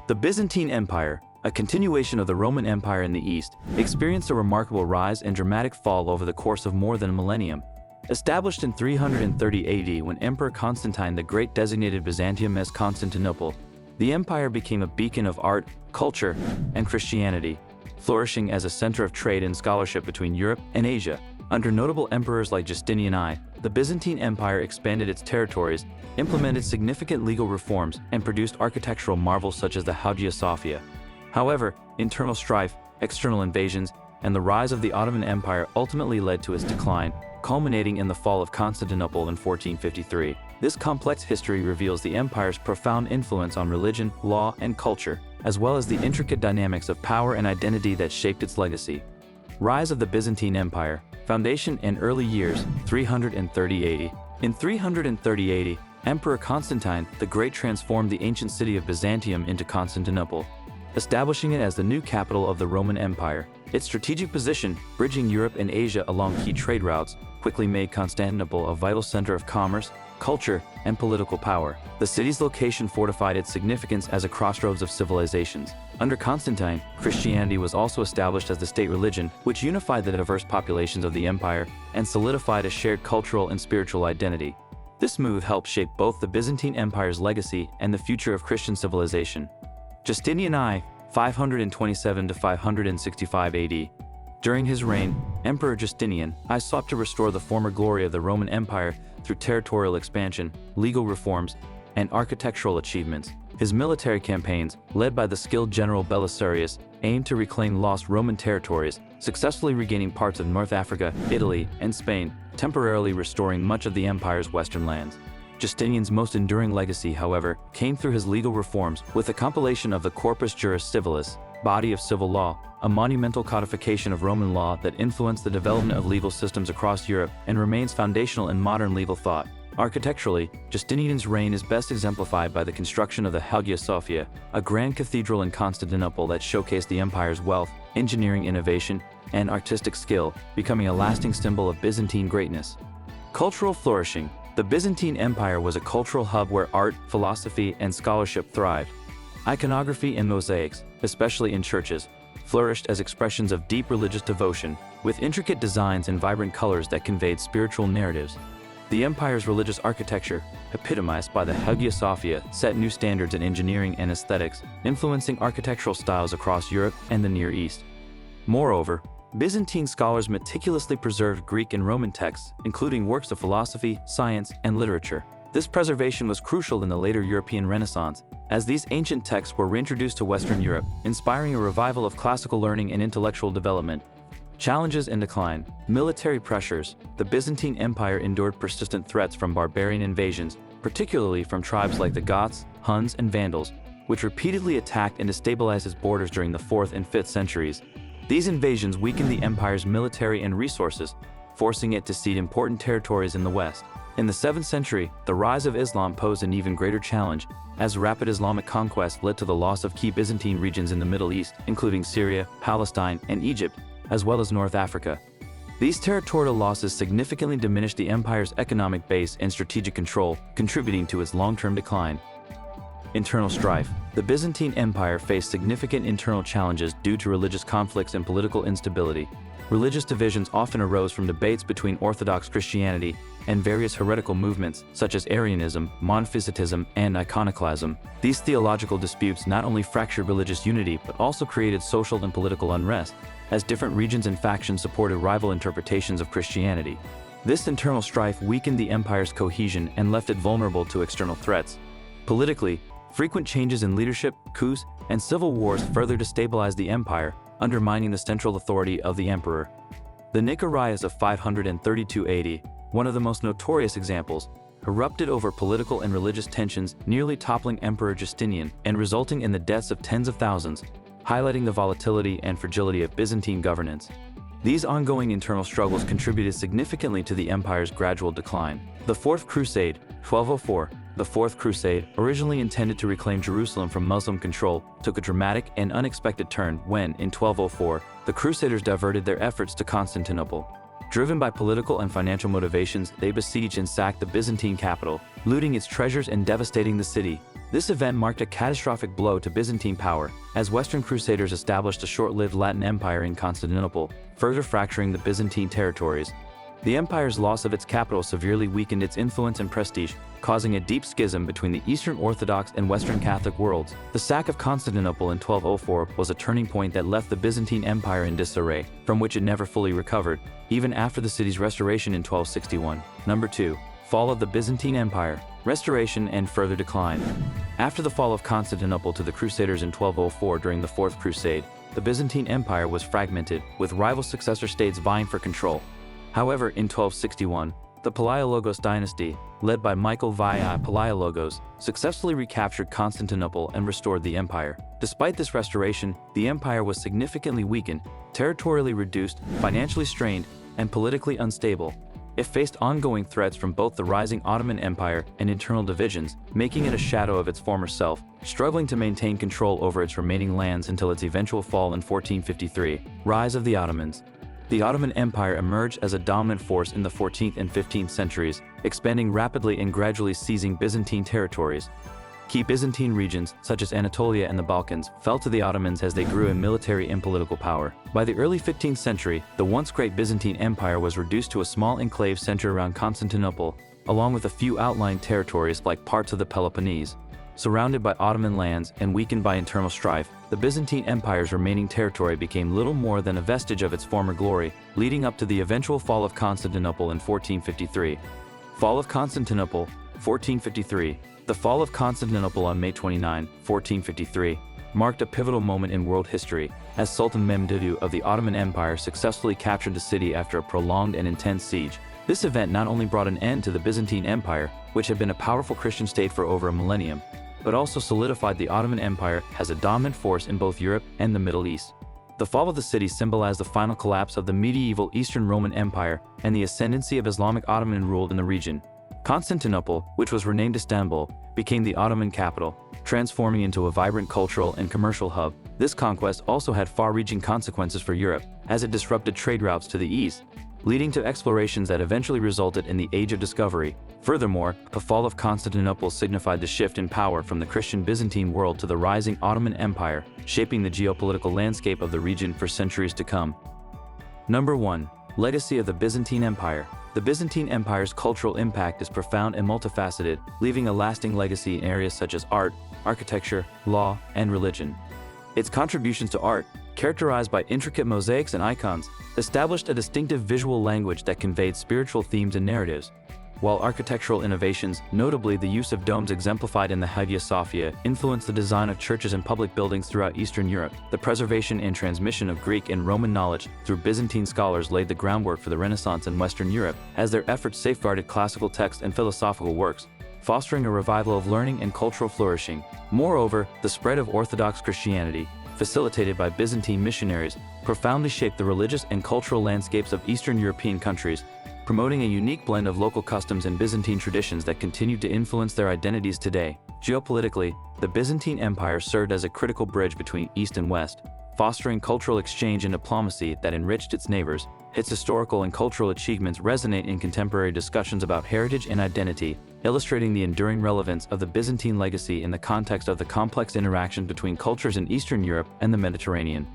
The Byzantine Empire, a continuation of the Roman Empire in the East, experienced a remarkable rise and dramatic fall over the course of more than a millennium. Established in 330 AD when Emperor Constantine the Great designated Byzantium as Constantinople, the empire became a beacon of art, culture, and Christianity, flourishing as a center of trade and scholarship between Europe and Asia. Under notable emperors like Justinian I, the Byzantine Empire expanded its territories, implemented significant legal reforms, and produced architectural marvels such as the Hagia Sophia. However, internal strife, external invasions, and the rise of the Ottoman Empire ultimately led to its decline, culminating in the fall of Constantinople in 1453. This complex history reveals the empire's profound influence on religion, law, and culture, as well as the intricate dynamics of power and identity that shaped its legacy. Rise of the Byzantine Empire. Foundation and early years, 330 AD. In 330 AD, Emperor Constantine the Great transformed the ancient city of Byzantium into Constantinople, establishing it as the new capital of the Roman Empire. Its strategic position, bridging Europe and Asia along key trade routes, quickly made Constantinople a vital center of commerce, culture, and political power. The city's location fortified its significance as a crossroads of civilizations. Under Constantine, Christianity was also established as the state religion, which unified the diverse populations of the empire and solidified a shared cultural and spiritual identity. This move helped shape both the Byzantine Empire's legacy and the future of Christian civilization. Justinian I, 527 to 565 AD. During his reign, Emperor Justinian I sought to restore the former glory of the Roman Empire through territorial expansion, legal reforms, and architectural achievements. His military campaigns, led by the skilled general Belisarius, aimed to reclaim lost Roman territories, successfully regaining parts of North Africa, Italy, and Spain, temporarily restoring much of the empire's western lands. Justinian's most enduring legacy, however, came through his legal reforms with the compilation of the Corpus Juris Civilis, body of civil law, a monumental codification of Roman law that influenced the development of legal systems across Europe and remains foundational in modern legal thought. Architecturally, Justinian's reign is best exemplified by the construction of the Hagia Sophia, a grand cathedral in Constantinople that showcased the empire's wealth, engineering innovation, and artistic skill, becoming a lasting symbol of Byzantine greatness. Cultural flourishing. The Byzantine Empire was a cultural hub where art, philosophy, and scholarship thrived. Iconography and mosaics, especially in churches, flourished as expressions of deep religious devotion, with intricate designs and vibrant colors that conveyed spiritual narratives. The empire's religious architecture, epitomized by the Hagia Sophia, set new standards in engineering and aesthetics, influencing architectural styles across Europe and the Near East. Moreover, Byzantine scholars meticulously preserved Greek and Roman texts, including works of philosophy, science, and literature. This preservation was crucial in the later European Renaissance, as these ancient texts were reintroduced to Western Europe, inspiring a revival of classical learning and intellectual development. Challenges and decline. Military pressures. The Byzantine Empire endured persistent threats from barbarian invasions, particularly from tribes like the Goths, Huns, and Vandals, which repeatedly attacked and destabilized its borders during the 4th and 5th centuries. These invasions weakened the empire's military and resources, forcing it to cede important territories in the west. In the 7th century, the rise of Islam posed an even greater challenge, as rapid Islamic conquest led to the loss of key Byzantine regions in the Middle East, including Syria, Palestine, and Egypt, as well as North Africa. These territorial losses significantly diminished the empire's economic base and strategic control, contributing to its long-term decline. Internal strife. The Byzantine Empire faced significant internal challenges due to religious conflicts and political instability. Religious divisions often arose from debates between Orthodox Christianity and various heretical movements such as Arianism, Monophysitism, and iconoclasm. These theological disputes not only fractured religious unity but also created social and political unrest, as different regions and factions supported rival interpretations of Christianity. This internal strife weakened the empire's cohesion and left it vulnerable to external threats. Politically, frequent changes in leadership, coups, and civil wars further destabilized the empire, undermining the central authority of the emperor. The Nicarias of 532 AD, one of the most notorious examples, erupted over political and religious tensions, nearly toppling Emperor Justinian and resulting in the deaths of tens of thousands, highlighting the volatility and fragility of Byzantine governance. These ongoing internal struggles contributed significantly to the empire's gradual decline. The Fourth Crusade, 1204. The Fourth Crusade, originally intended to reclaim Jerusalem from Muslim control, took a dramatic and unexpected turn when, in 1204, the Crusaders diverted their efforts to Constantinople. Driven by political and financial motivations, they besieged and sacked the Byzantine capital, looting its treasures and devastating the city. This event marked a catastrophic blow to Byzantine power, as Western Crusaders established a short-lived Latin Empire in Constantinople, further fracturing the Byzantine territories. The empire's loss of its capital severely weakened its influence and prestige, causing a deep schism between the Eastern Orthodox and Western Catholic worlds. The sack of Constantinople in 1204 was a turning point that left the Byzantine Empire in disarray, from which it never fully recovered, even after the city's restoration in 1261. Number 2. Fall of the Byzantine Empire, restoration and further decline. After the fall of Constantinople to the Crusaders in 1204 during the Fourth Crusade, the Byzantine Empire was fragmented, with rival successor states vying for control. However, in 1261, the Palaiologos dynasty, led by Michael VI Palaiologos, successfully recaptured Constantinople and restored the empire. Despite this restoration, the empire was significantly weakened, territorially reduced, financially strained, and politically unstable. It faced ongoing threats from both the rising Ottoman Empire and internal divisions, making it a shadow of its former self, struggling to maintain control over its remaining lands until its eventual fall in 1453. Rise of the Ottomans. The Ottoman Empire emerged as a dominant force in the 14th and 15th centuries, expanding rapidly and gradually seizing Byzantine territories. Key Byzantine regions, such as Anatolia and the Balkans, fell to the Ottomans as they grew in military and political power. By the early 15th century, the once great Byzantine Empire was reduced to a small enclave centered around Constantinople, along with a few outlying territories like parts of the Peloponnese. Surrounded by Ottoman lands and weakened by internal strife, the Byzantine Empire's remaining territory became little more than a vestige of its former glory, leading up to the eventual fall of Constantinople in 1453. Fall of Constantinople, 1453. The fall of Constantinople on May 29, 1453, marked a pivotal moment in world history, as Sultan Mehmed of the Ottoman Empire successfully captured the city after a prolonged and intense siege. This event not only brought an end to the Byzantine Empire, which had been a powerful Christian state for over a millennium, but also solidified the Ottoman Empire as a dominant force in both Europe and the Middle East. The fall of the city symbolized the final collapse of the medieval Eastern Roman Empire and the ascendancy of Islamic Ottoman rule in the region. Constantinople, which was renamed Istanbul, became the Ottoman capital, transforming into a vibrant cultural and commercial hub. This conquest also had far-reaching consequences for Europe, as it disrupted trade routes to the east, leading to explorations that eventually resulted in the Age of Discovery. Furthermore, the fall of Constantinople signified the shift in power from the Christian Byzantine world to the rising Ottoman Empire, shaping the geopolitical landscape of the region for centuries to come. Number 1. Legacy of the Byzantine Empire. The Byzantine Empire's cultural impact is profound and multifaceted, leaving a lasting legacy in areas such as art, architecture, law, and religion. Its contributions to art, characterized by intricate mosaics and icons, established a distinctive visual language that conveyed spiritual themes and narratives, while architectural innovations, notably the use of domes exemplified in the Hagia Sophia, influenced the design of churches and public buildings throughout Eastern Europe. The preservation and transmission of Greek and Roman knowledge through Byzantine scholars laid the groundwork for the Renaissance in Western Europe, as their efforts safeguarded classical texts and philosophical works, fostering a revival of learning and cultural flourishing. Moreover, the spread of Orthodox Christianity, facilitated by Byzantine missionaries, profoundly shaped the religious and cultural landscapes of Eastern European countries, promoting a unique blend of local customs and Byzantine traditions that continue to influence their identities today. Geopolitically, the Byzantine Empire served as a critical bridge between East and West, fostering cultural exchange and diplomacy that enriched its neighbors. Its historical and cultural achievements resonate in contemporary discussions about heritage and identity, illustrating the enduring relevance of the Byzantine legacy in the context of the complex interaction between cultures in Eastern Europe and the Mediterranean.